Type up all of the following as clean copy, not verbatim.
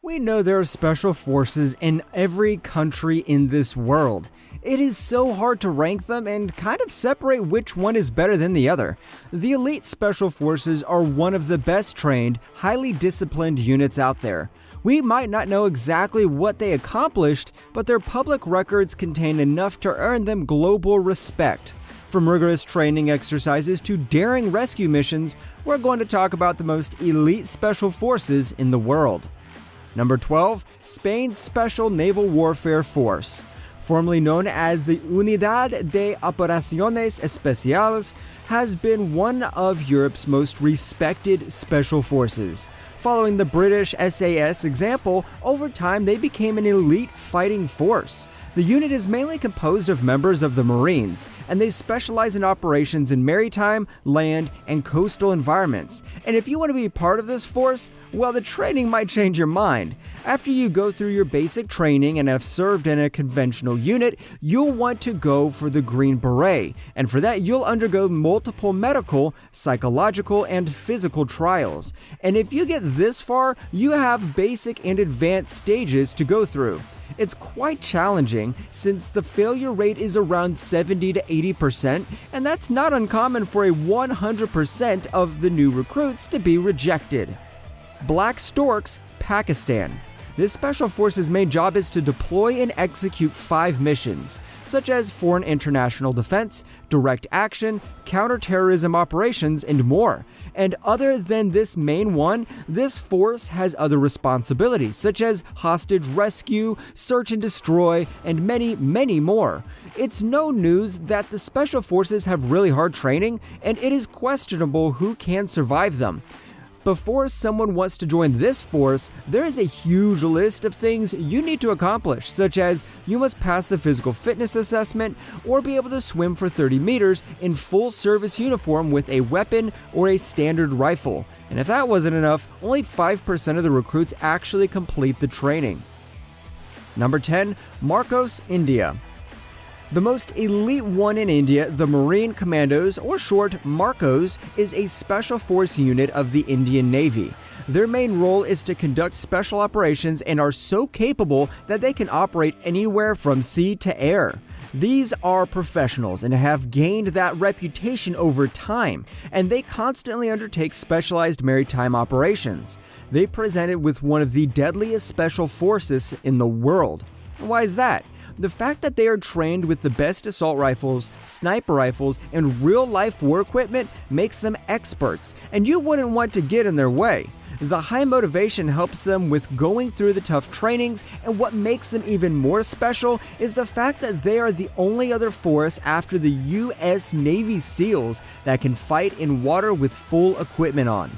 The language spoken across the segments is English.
We know there are special forces in every country in this world. It is so hard to rank them and kind of separate which one is better than the other. The elite special forces are one of the best trained, highly disciplined units out there. We might not know exactly what they accomplished, but their public records contain enough to earn them global respect. From rigorous training exercises to daring rescue missions, we're going to talk about the most elite special forces in the world. Number 12, Spain's Special Naval Warfare Force. Formerly known as the Unidad de Operaciones Especiales, has been one of Europe's most respected special forces. Following the British SAS example, over time they became an elite fighting force. The unit is mainly composed of members of the Marines, and they specialize in operations in maritime, land, and coastal environments. And if you want to be part of this force, well, the training might change your mind. After you go through your basic training and have served in a conventional unit, you'll want to go for the Green Beret, and for that you'll undergo multiple medical, psychological, and physical trials. And if you get this far, you have basic and advanced stages to go through. It's quite challenging since the failure rate is around 70 to 80%, and that's not uncommon for a 100% of the new recruits to be rejected. Black Storks, Pakistan. This special force's main job is to deploy and execute 5 missions, such as foreign international defense, direct action, counterterrorism operations, and more. And other than this main one, this force has other responsibilities, such as hostage rescue, search and destroy, and many, many more. It's no news that the special forces have really hard training, and it is questionable who can survive them. Before someone wants to join this force, there is a huge list of things you need to accomplish, such as you must pass the physical fitness assessment or be able to swim for 30 meters in full service uniform with a weapon or a standard rifle. And if that wasn't enough, only 5% of the recruits actually complete the training. Number 10, Marcos, India. The most elite one in India, the Marine Commandos, or short Marcos, is a special force unit of the Indian Navy. Their main role is to conduct special operations and are so capable that they can operate anywhere from sea to air. These are professionals and have gained that reputation over time, and they constantly undertake specialized maritime operations. They presented with one of the deadliest special forces in the world. Why is that? The fact that they are trained with the best assault rifles, sniper rifles, and real-life war equipment makes them experts, and you wouldn't want to get in their way. The high motivation helps them with going through the tough trainings, and what makes them even more special is the fact that they are the only other force after the US Navy SEALs that can fight in water with full equipment on.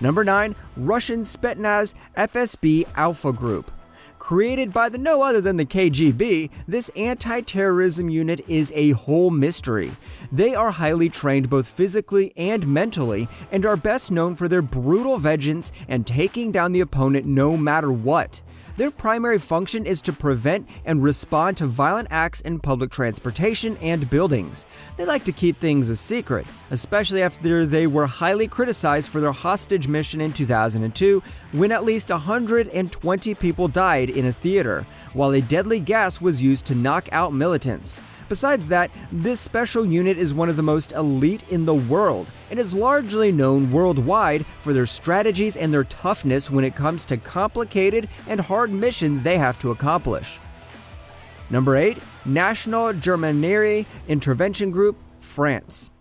Number 9, Russian Spetnaz FSB Alpha Group. Created by no other than the KGB, this anti-terrorism unit is a whole mystery. They are highly trained both physically and mentally, and are best known for their brutal vengeance and taking down the opponent no matter what. Their primary function is to prevent and respond to violent acts in public transportation and buildings. They like to keep things a secret, especially after they were highly criticized for their hostage mission in 2002, when at least 120 people died in a theater, while a deadly gas was used to knock out militants. Besides that, this special unit is one of the most elite in the world and is largely known worldwide for their strategies and their toughness when it comes to complicated and hard missions they have to accomplish. Number 8, National Germaneri Intervention Group, France.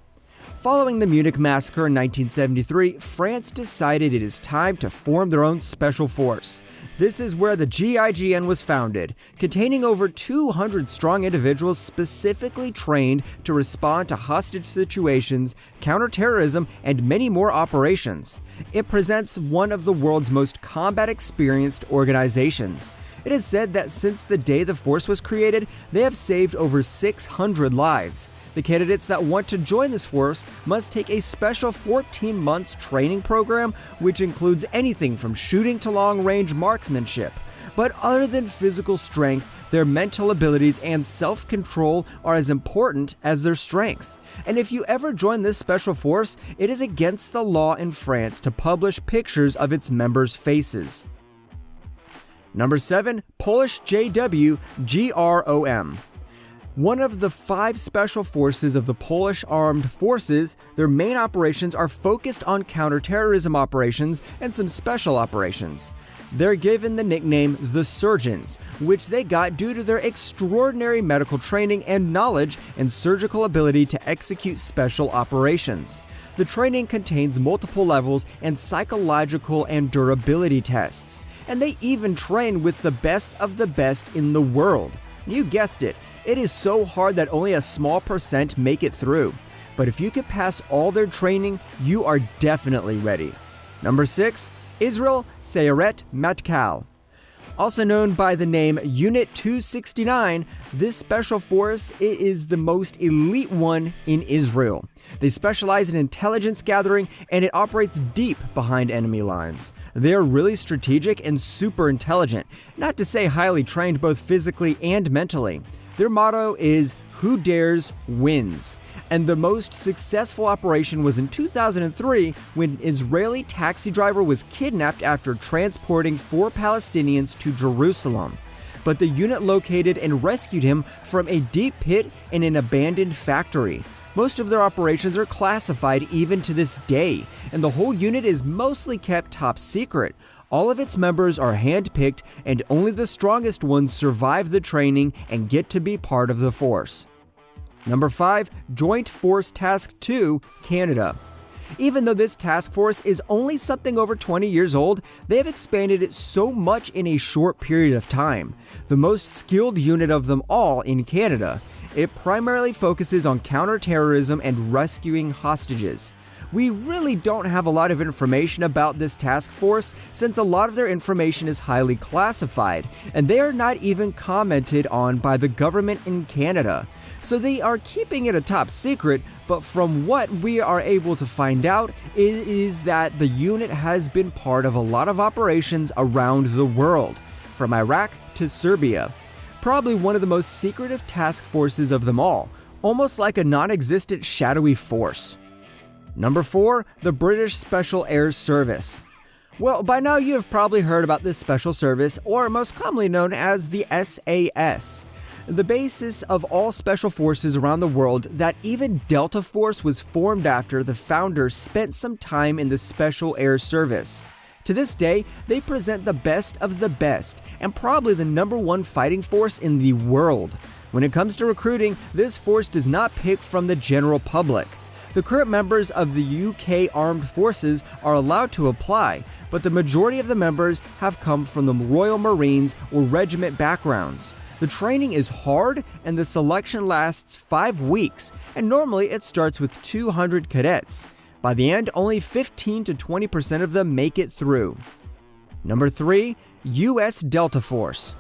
Following the Munich Massacre in 1973, France decided it is time to form their own special force. This is where the GIGN was founded, containing over 200 strong individuals specifically trained to respond to hostage situations, counterterrorism, and many more operations. It presents one of the world's most combat-experienced organizations. It is said that since the day the force was created, they have saved over 600 lives. The candidates that want to join this force must take a special 14 months training program, which includes anything from shooting to long-range marksmanship. But other than physical strength, their mental abilities and self-control are as important as their strength. And if you ever join this special force, it is against the law in France to publish pictures of its members' faces. Number 7. Polish Jw Grom. One of the 5 special forces of the Polish Armed Forces. Their main operations are focused on counterterrorism operations and some special operations. They're given the nickname the Surgeons, which they got due to their extraordinary medical training and knowledge and surgical ability to execute special operations. The training contains multiple levels and psychological and durability tests, and they even train with the best of the best in the world. You guessed it. It is so hard that only a small percent make it through. But if you can pass all their training, you are definitely ready. Number 6. Israel Sayeret Matkal. Also known by the name Unit 269, this special force is the most elite one in Israel. They specialize in intelligence gathering, and it operates deep behind enemy lines. They are really strategic and super intelligent, not to say highly trained both physically and mentally. Their motto is, "Who dares wins." And the most successful operation was in 2003 when an Israeli taxi driver was kidnapped after transporting 4 Palestinians to Jerusalem. But the unit located and rescued him from a deep pit in an abandoned factory. Most of their operations are classified even to this day, and the whole unit is mostly kept top secret. All of its members are handpicked, and only the strongest ones survive the training and get to be part of the force. Number 5. Joint Force Task 2, Canada. Even though this task force is only something over 20 years old, they have expanded it so much in a short period of time. The most skilled unit of them all in Canada. It primarily focuses on counterterrorism and rescuing hostages. We really don't have a lot of information about this task force since a lot of their information is highly classified, and they are not even commented on by the government in Canada. So they are keeping it a top secret, but from what we are able to find out is that the unit has been part of a lot of operations around the world, from Iraq to Serbia. Probably one of the most secretive task forces of them all, almost like a non-existent shadowy force. Number 4. The British Special Air Service. Well, by now you have probably heard about this special service, or most commonly known as the SAS. The basis of all special forces around the world that even Delta Force was formed after the founders spent some time in the Special Air Service. To this day, they present the best of the best, and probably the #1 fighting force in the world. When it comes to recruiting, this force does not pick from the general public. The current members of the UK Armed Forces are allowed to apply, but the majority of the members have come from the Royal Marines or regiment backgrounds. The training is hard, and the selection lasts 5 weeks, and normally it starts with 200 cadets. By the end, only 15 to 20% of them make it through. Number 3. US Delta Force.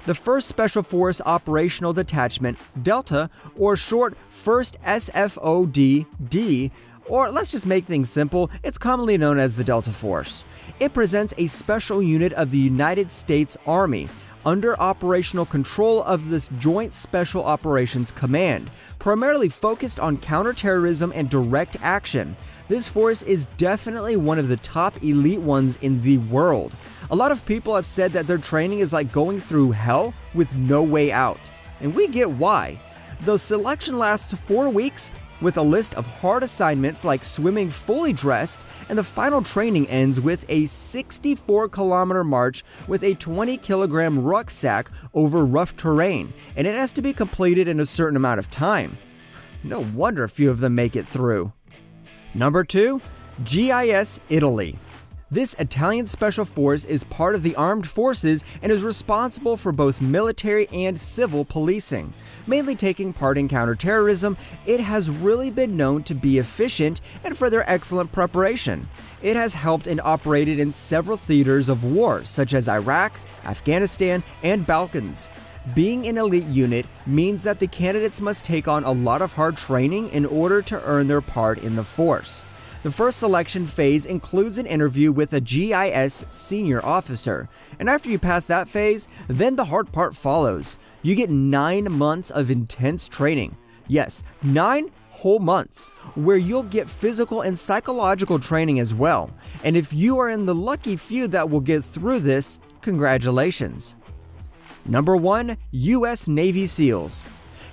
The 1st Special Force Operational Detachment, Delta, or short 1st SFOD-D, or let's just make things simple, it's commonly known as the Delta Force. It presents a special unit of the United States Army, under operational control of this Joint Special Operations Command, primarily focused on counterterrorism and direct action. This force is definitely one of the top elite ones in the world. A lot of people have said that their training is like going through hell with no way out, and we get why. The selection lasts 4 weeks, with a list of hard assignments like swimming fully dressed, and the final training ends with a 64-kilometer march with a 20-kilogram rucksack over rough terrain, and it has to be completed in a certain amount of time. No wonder few of them make it through. Number 2. Gis Italy. This Italian special force is part of the armed forces and is responsible for both military and civil policing. Mainly taking part in counterterrorism, it has really been known to be efficient and for their excellent preparation. It has helped and operated in several theaters of war, such as Iraq, Afghanistan, and Balkans. Being an elite unit means that the candidates must take on a lot of hard training in order to earn their part in the force. The first selection phase includes an interview with a GIS senior officer, and after you pass that phase, then the hard part follows. You get 9 months of intense training. Yes, 9 whole months, where you'll get physical and psychological training as well. And if you are in the lucky few that will get through this, Congratulations! Number 1. US Navy SEALs.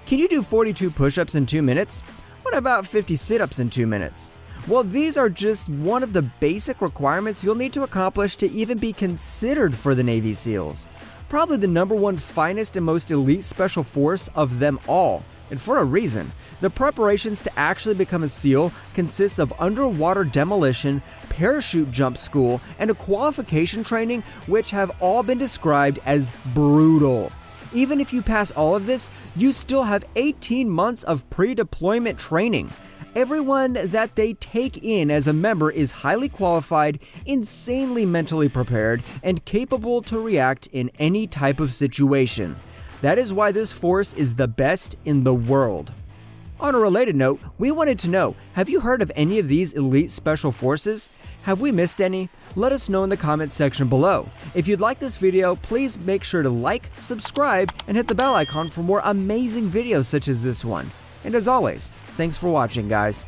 Can you do 42 push-ups in 2 minutes? What about 50 sit-ups in 2 minutes? Well, these are just one of the basic requirements you'll need to accomplish to even be considered for the Navy SEALs. Probably the number 1 finest and most elite special force of them all. And for a reason. The preparations to actually become a SEAL consists of underwater demolition, parachute jump school, and a qualification training which have all been described as brutal. Even if you pass all of this, you still have 18 months of pre-deployment training. Everyone that they take in as a member is highly qualified, insanely mentally prepared, and capable to react in any type of situation. That is why this force is the best in the world. On a related note, we wanted to know, have you heard of any of these elite special forces? Have we missed any? Let us know in the comment section below. If you'd like this video, please make sure to like, subscribe, and hit the bell icon for more amazing videos such as this one. And as always, thanks for watching, guys.